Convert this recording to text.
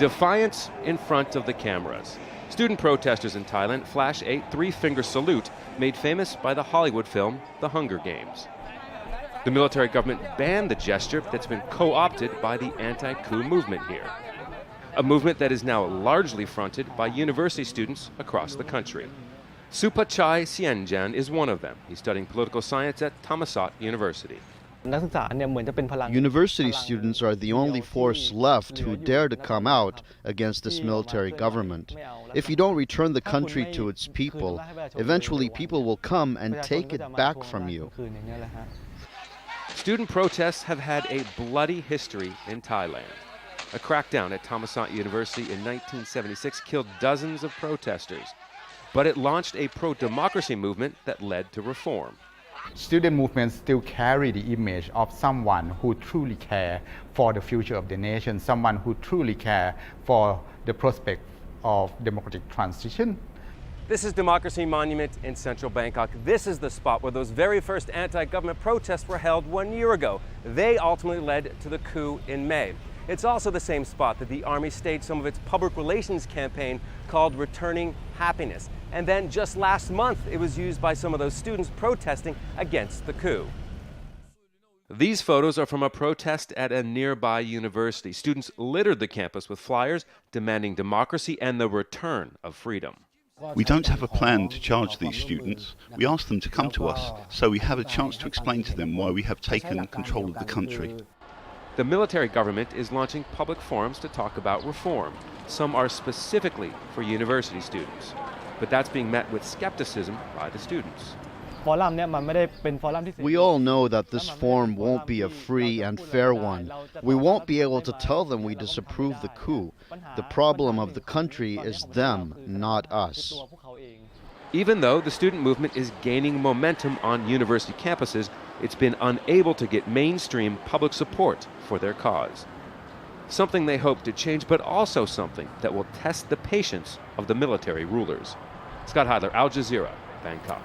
Defiance in front of the cameras. Student protesters in Thailand flash a three-finger salute made famous by the Hollywood film The Hunger Games. The military government banned the gesture that's been co-opted by the anti-coup movement here. A movement that is now largely fronted by university students across the country. Supachai Sienjan is one of them. He's studying political science at Thammasat University. University students are the only force left who dare to come out against this military government. If you don't return the country to its people, eventually people will come and take it back from you. Student protests have had a bloody history in Thailand. A crackdown at Thammasat University in 1976 killed dozens of protesters, but it launched a pro-democracy movement that led to reform. Student movements still carry the image of someone who truly cares for the future of the nation, someone who truly cares for the prospect of democratic transition. This is Democracy Monument in central Bangkok. This is the spot where those very first anti-government protests were held 1 year ago. They ultimately led to the coup in May. It's also the same spot that the Army staged some of its public relations campaign called Returning Happiness. And then just last month, it was used by some of those students protesting against the coup. These photos are from a protest at a nearby university. Students littered the campus with flyers demanding democracy and the return of freedom. We don't have a plan to charge these students. We ask them to come to us, so we have a chance to explain to them why we have taken control of the country. The military government is launching public forums to talk about reform. Some are specifically for university students, but that's being met with skepticism by the students. We all know that this forum won't be a free and fair one. We won't be able to tell them we disapprove the coup. The problem of the country is them, not us. Even though the student movement is gaining momentum on university campuses, it's been unable to get mainstream public support for their cause. Something they hope to change, but also something that will test the patience of the military rulers. Scott Heidler, Al Jazeera, Bangkok.